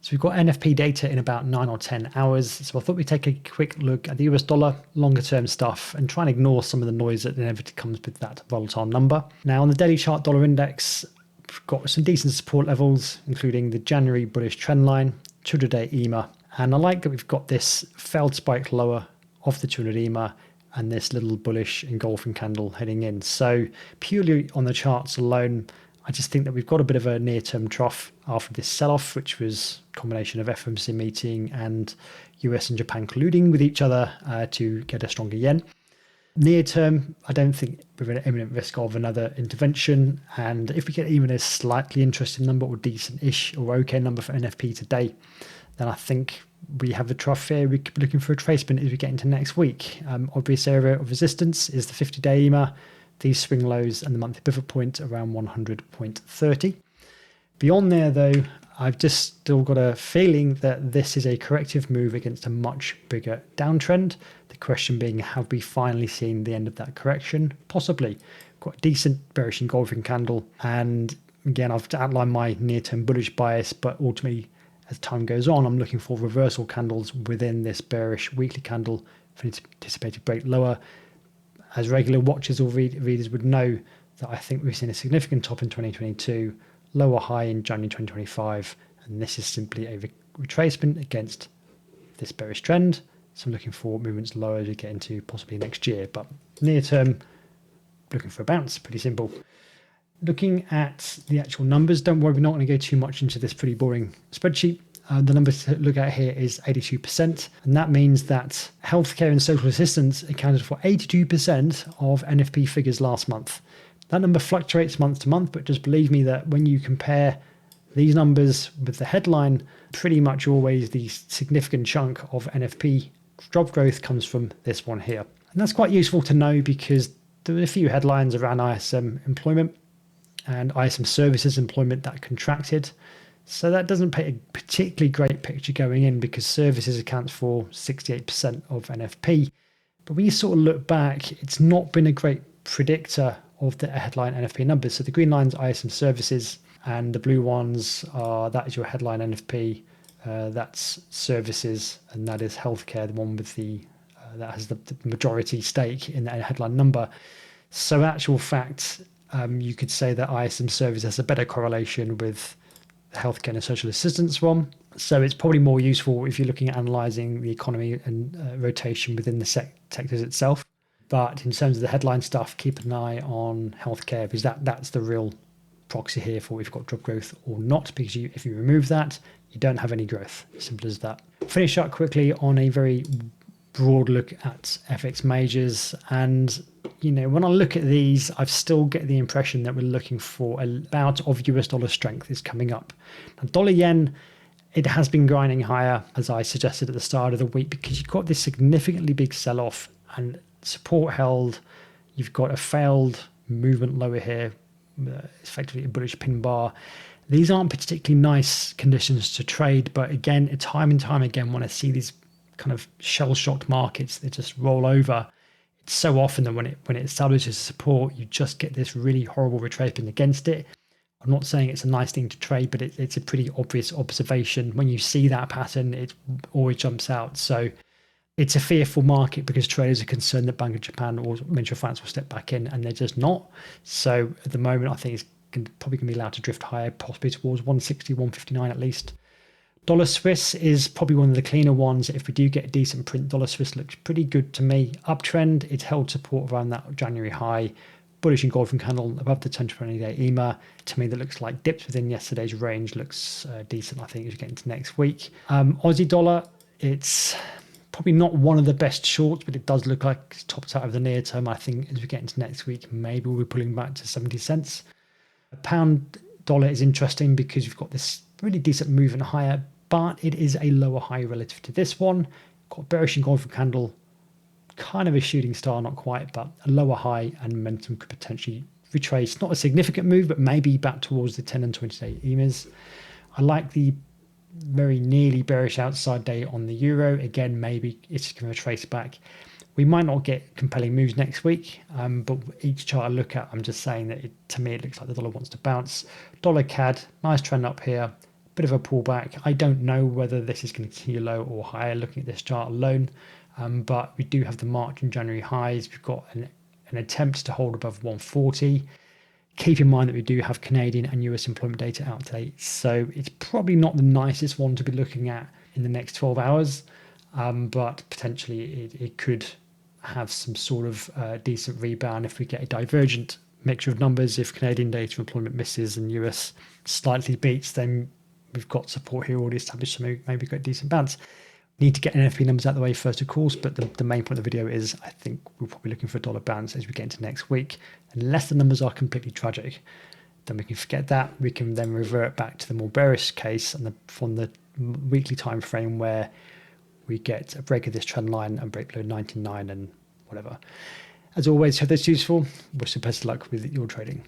So we've got NFP data in about 9 or 10 hours. So I thought we'd take a quick look at the US dollar, longer term stuff, and try and ignore some of the noise that inevitably comes with that volatile number. Now on the daily chart dollar index, we've got some decent support levels, including the January bullish trend line, 200-day EMA. And I like that we've got this failed spike lower of the 200 EMA and this little bullish engulfing candle heading in. So purely on the charts alone, I just think that we've got a bit of a near-term trough after this sell-off, which was a combination of FOMC meeting and US and Japan colluding with each other to get a stronger yen. Near term, I don't think we're at an imminent risk of another intervention. And if we get even a slightly interesting number or decent-ish or okay number for NFP today, then I think we have a trough here. We could be looking for a retracement as we get into next week. Obvious area of resistance is the 50-day EMA, these swing lows and the monthly pivot point around 100.30. Beyond there, though, I've just still got a feeling that this is a corrective move against a much bigger downtrend. The question being, have we finally seen the end of that correction? Possibly. Got a decent bearish engulfing candle. And again, I've outlined my near-term bullish bias, but ultimately, as time goes on, I'm looking for reversal candles within this bearish weekly candle for anticipated break lower. As regular watchers or readers would know, that I think we've seen a significant top in 2022, lower high in January 2025, and this is simply a retracement against this bearish trend. So I'm looking for movements lower as we get into possibly next year, but near term, looking for a bounce, pretty simple. Looking at the actual numbers, don't worry, we're not going to go too much into this pretty boring spreadsheet. The numbers to look at here is 82%, and that means that healthcare and social assistance accounted for 82% of NFP figures last month. That number fluctuates month to month, but just believe me that when you compare these numbers with the headline, pretty much always the significant chunk of NFP job growth comes from this one here. And that's quite useful to know because there were a few headlines around ISM employment and ISM services employment that contracted. So that doesn't paint a particularly great picture going in because services accounts for 68% of NFP. But when you sort of look back, it's not been a great predictor of the headline NFP numbers. So the green line's ISM services and the blue ones are, that is your headline NFP. That's services, and that is healthcare, the one with the that has the majority stake in that headline number. So actual fact, you could say that ISM service has a better correlation with the healthcare and social assistance one. So it's probably more useful if you're looking at analysing the economy and rotation within the sectors itself. But in terms of the headline stuff, keep an eye on healthcare because that's the real proxy here for if you've got job growth or not, because if you remove that, you don't have any growth. Simple as that. Finish up quickly on a very broad look at FX majors. And, you know, when I look at these, I still get the impression that we're looking for a bout of US dollar strength is coming up. Now, dollar yen, it has been grinding higher, as I suggested at the start of the week, because you've got this significantly big sell-off and support held. You've got a failed movement lower here, effectively a bullish pin bar. These aren't particularly nice conditions to trade, but again, time and time again, when I see these kind of shell-shocked markets, they just roll over. It's so often that when it establishes support, you just get this really horrible retracement against it. I'm not saying it's a nice thing to trade, but it's a pretty obvious observation. When you see that pattern, it always jumps out. So it's a fearful market because traders are concerned that Bank of Japan or Ministry of Finance will step back in, and they're just not. So at the moment, I think it's probably going to be allowed to drift higher, possibly towards 160, 159 at least. Dollar Swiss is probably one of the cleaner ones. If we do get a decent print, Dollar Swiss looks pretty good to me. Uptrend, it's held support around that January high. Bullish engulfing candle above the 10-20-day EMA. To me, that looks like dips within yesterday's range. Looks decent, I think, as we get into next week. Aussie dollar, it's probably not one of the best shorts, but it does look like it's topped out of the near term. I think as we get into next week, maybe we'll be pulling back to 70 cents. Pound dollar is interesting because you've got this really decent movement higher, but it is a lower high relative to this one. Got bearish engulfing candle, kind of a shooting star, not quite, but a lower high, and momentum could potentially retrace. Not a significant move, but maybe back towards the 10 and 20-day EMAs. I like the very nearly bearish outside day on the euro. Again, maybe it's going to trace back. We might not get compelling moves next week, but each chart I look at, I'm just saying that to me, it looks like the dollar wants to bounce. Dollar CAD, nice trend up here, bit of a pullback. I don't know whether this is going to continue low or higher looking at this chart alone, but we do have the March and January highs. We've got an attempt to hold above 140. Keep in mind that we do have Canadian and US employment data out today, so it's probably not the nicest one to be looking at in the next 12 hours, but potentially it could have some sort of decent rebound if we get a divergent mixture of numbers. If Canadian data employment misses and US slightly beats, then we've got support here already established, so maybe got a decent bounce. Need to get NFP numbers out of the way first, of course, but the main point of the video is I think we're probably looking for a dollar bounce as we get into next week. Unless the numbers are completely tragic, then we can forget that. We can then revert back to the more bearish case and from the weekly time frame where we get a break of this trend line and break below 99 and whatever. As always, hope that's useful. Wish you the best of luck with your trading.